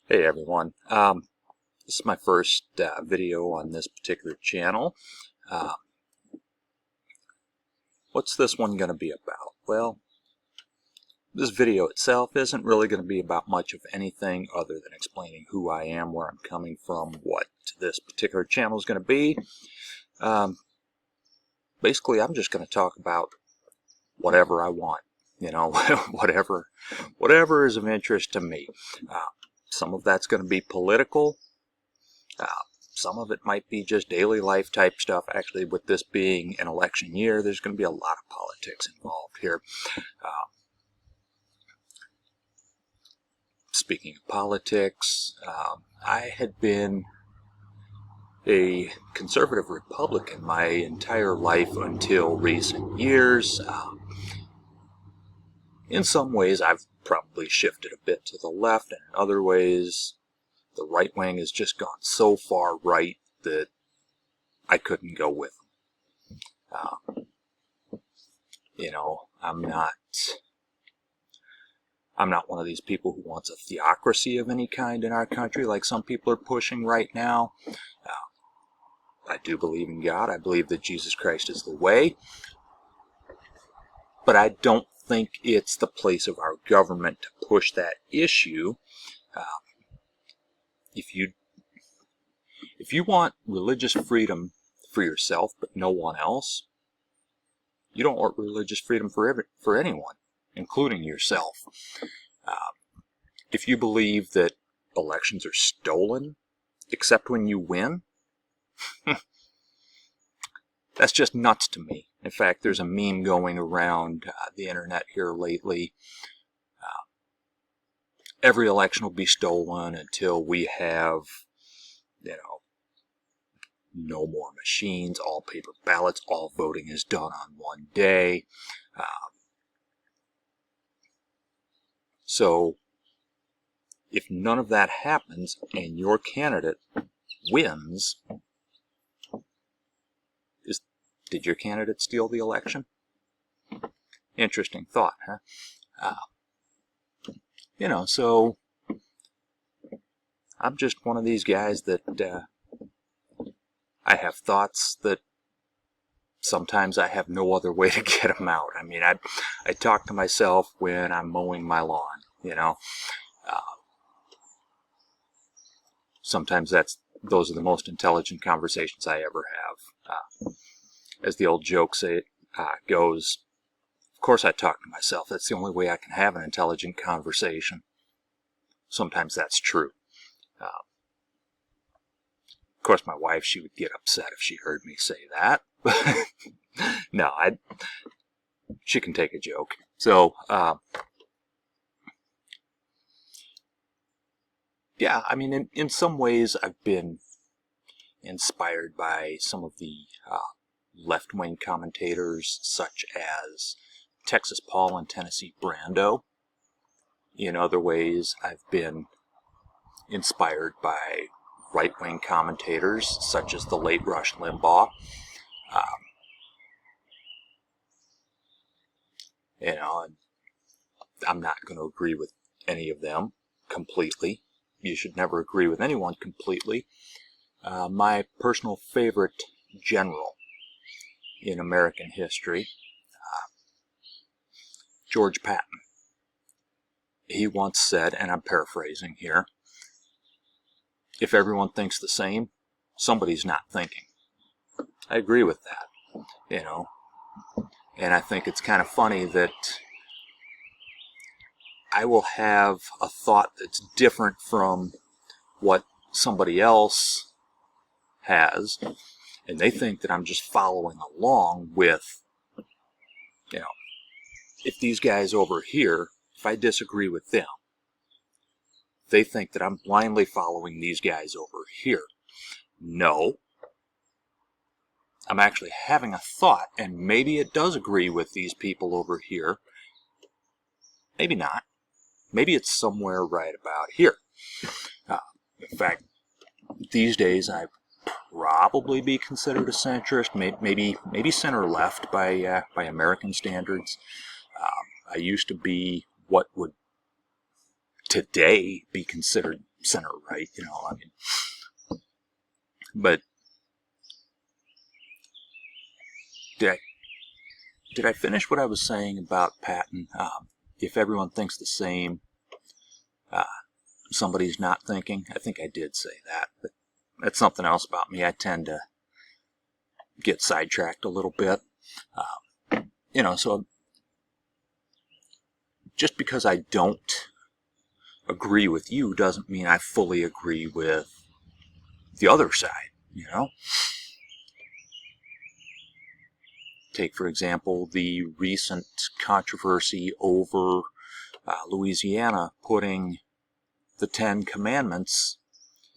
Hey everyone, this is my first video on this particular channel. Uh, what's this one going to be about? Well, this video itself isn't really going to be about much of anything other than explaining who I am, where I'm coming from, what this particular channel is going to be. Basically, I'm just going to talk about whatever I want, you know, whatever is of interest to me. Some of that's going to be political. Some of it might be just daily life type stuff. Actually, with this being an election year, there's going to be a lot of politics involved here. Speaking of politics, I had been a conservative Republican my entire life until recent years. In some ways, I've probably shifted a bit to the left, and in other ways, the right wing has just gone so far right that I couldn't go with them. You know, I'm not one of these people who wants a theocracy of any kind in our country like some people are pushing right now. I do believe in God. I believe that Jesus Christ is the way. But I don't think it's the place of our government to push that issue. If you want religious freedom for yourself but no one else, you don't want religious freedom for anyone, including yourself. If you believe that elections are stolen, except when you win, that's just nuts to me. In fact, there's a meme going around the internet here lately. Every election will be stolen until we have, no more machines, all paper ballots, all voting is done on one day. So, if none of that happens and your candidate wins, did your candidate steal the election? Interesting thought, huh? So I'm just one of these guys that I have thoughts that sometimes I have no other way to get them out. I mean, I talk to myself when I'm mowing my lawn, Sometimes those are the most intelligent conversations I ever have. As the old joke goes, of course I talk to myself. That's the only way I can have an intelligent conversation. Sometimes that's true. Of course, my wife, she would get upset if she heard me say that. No, she can take a joke. So, yeah, I mean, in some ways, I've been inspired by some of the left-wing commentators, such as Texas Paul and Tennessee Brando. In other ways, I've been inspired by right-wing commentators, such as the late Rush Limbaugh. I'm not going to agree with any of them completely. You should never agree with anyone completely. My personal favorite general in American history, George Patton. He once said, and I'm paraphrasing here, if everyone thinks the same, somebody's not thinking. I agree with that, and I think it's kind of funny that I will have a thought that's different from what somebody else has, and they think that I'm just following along with, if these guys over here, if I disagree with them, they think that I'm blindly following these guys over here. No. I'm actually having a thought, and maybe it does agree with these people over here. Maybe not. Maybe it's somewhere right about here. In fact, these days I'd probably be considered a centrist, maybe center-left by American standards. I used to be what would today be considered center right, you know, I mean, but did I finish what I was saying about Patton? If everyone thinks the same, somebody's not thinking. I think I did say that, but that's something else about me. I tend to get sidetracked a little bit. You know, so just because I don't agree with you doesn't mean I fully agree with the other side, you know? Take, for example, the recent controversy over Louisiana putting the Ten Commandments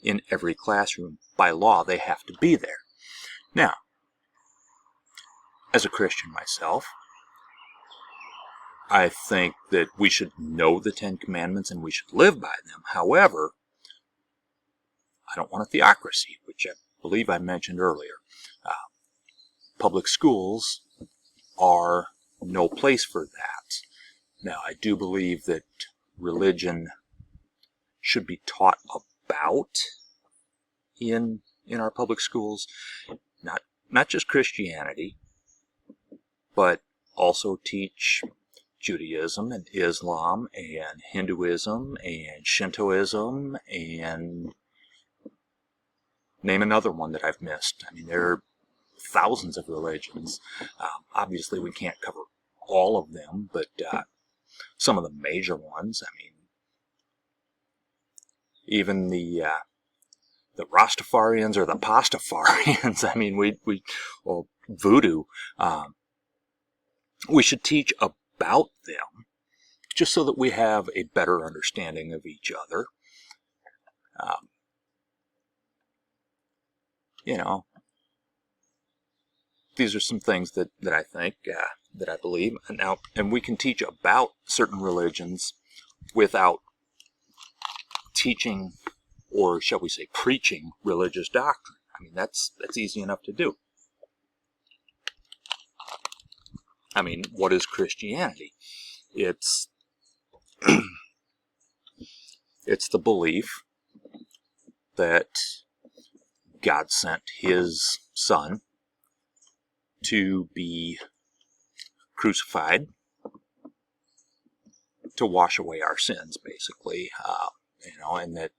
in every classroom. By law, they have to be there. Now, as a Christian myself, I think that we should know the Ten Commandments and we should live by them. However, I don't want a theocracy, which I believe I mentioned earlier. Public schools are no place for that. Now, I do believe that religion should be taught about in our public schools, not just Christianity, but also teach Judaism and Islam and Hinduism and Shintoism and name another one that I've missed. I mean, there are thousands of religions. Obviously, we can't cover all of them, but some of the major ones. I mean, even the Rastafarians or the Pastafarians. I mean, well, voodoo. We should teach about them, just so that we have a better understanding of each other. You know, these are some things that I think, that I believe. And we can teach about certain religions without teaching, or shall we say, preaching religious doctrine. I mean, that's easy enough to do. I mean, what is Christianity? It's it's the belief that God sent His Son to be crucified to wash away our sins, basically, you know, and that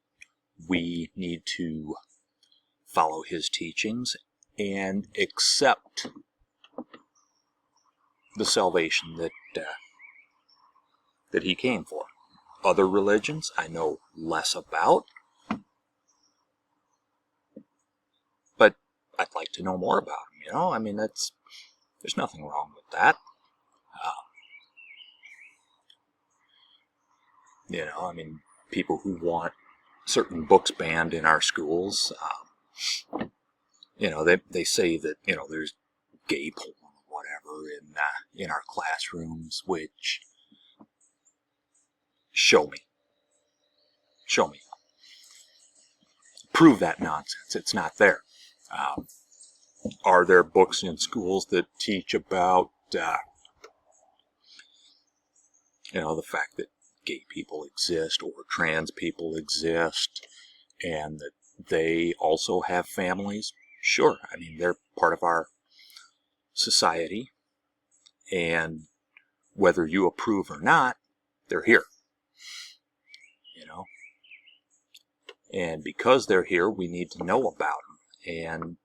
we need to follow His teachings and accept the salvation that He came for. Other religions I know less about, but I'd like to know more about them, you know? I mean, there's nothing wrong with that. You know, I mean, people who want certain books banned in our schools, you know, they say that, you know, there's gay porn or whatever in our classrooms, which, show me. Prove that nonsense. It's not there. Are there books in schools that teach about, you know, the fact that gay people exist or trans people exist and that they also have families? Sure. I mean, they're part of our society, and whether you approve or not, they're here. You know? And because they're here, we need to know about them and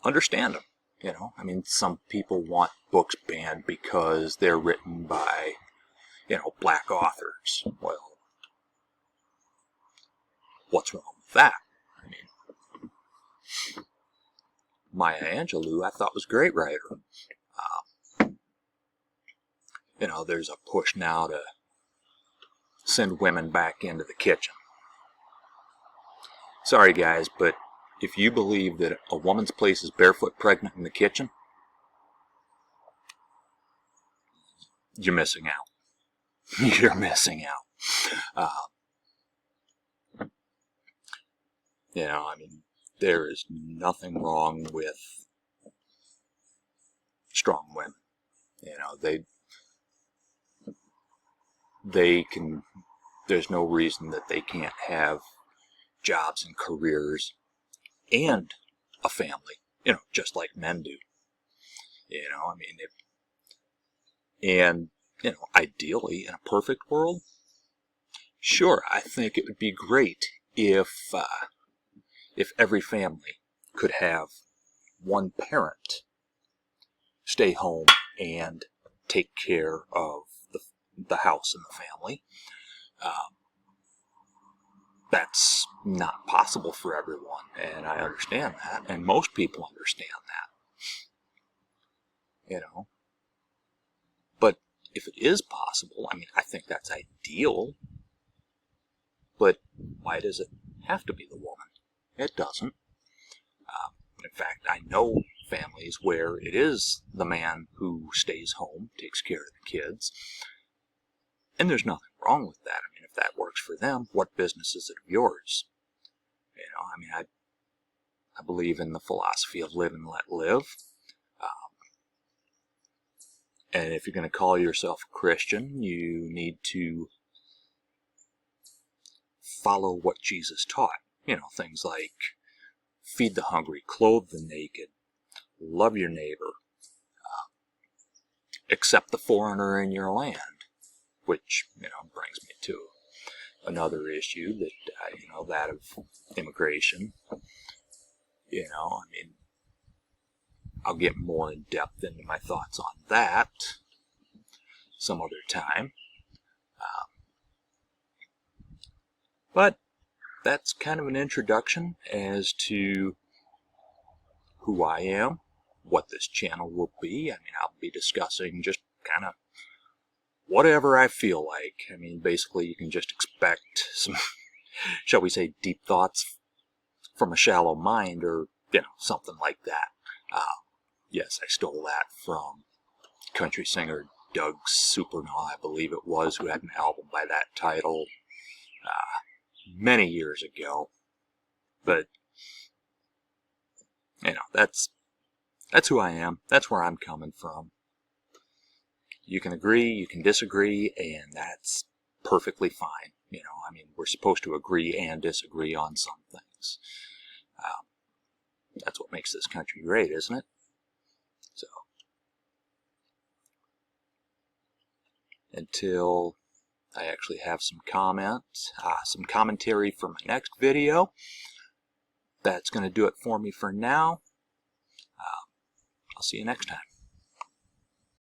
understand them. You know, I mean, some people want books banned because they're written by, you know, black authors. Well, what's wrong with that? I mean, Maya Angelou, I thought, was a great writer. You know, there's a push now to send women back into the kitchen. Sorry, guys, but if you believe that a woman's place is barefoot pregnant in the kitchen, you're missing out. You're missing out. You know, I mean, there is nothing wrong with strong women. You know, there's no reason that they can't have jobs and careers and a family, just like men do. I mean, ideally, in a perfect world, sure, I think it would be great if every family could have one parent stay home and take care of the house and the family. That's not possible for everyone, and I understand that, and most people understand that, But if it is possible, I mean, I think that's ideal, but why does it have to be the woman? It doesn't. In fact, I know families where it is the man who stays home, takes care of the kids, and there's nothing wrong with that. I mean, if that works for them, what business is it of yours? I mean, I believe in the philosophy of live and let live. And if you're going to call yourself a Christian, you need to follow what Jesus taught. Things like feed the hungry, clothe the naked, love your neighbor, accept the foreigner in your land, which, brings me to another issue that, that of immigration. I mean, I'll get more in depth into my thoughts on that some other time. But that's kind of an introduction as to who I am, what this channel will be. I mean, I'll be discussing just kind of whatever I feel like. I mean, basically, you can just expect some, shall we say, deep thoughts from a shallow mind, or, something like that. Yes, I stole that from country singer Doug Supernaw, I believe it was, who had an album by that title many years ago. But, that's who I am. That's where I'm coming from. You can agree, you can disagree, and that's perfectly fine. I mean, we're supposed to agree and disagree on some things. That's what makes this country great, isn't it? So, until I actually have some commentary for my next video, that's going to do it for me for now. I'll see you next time.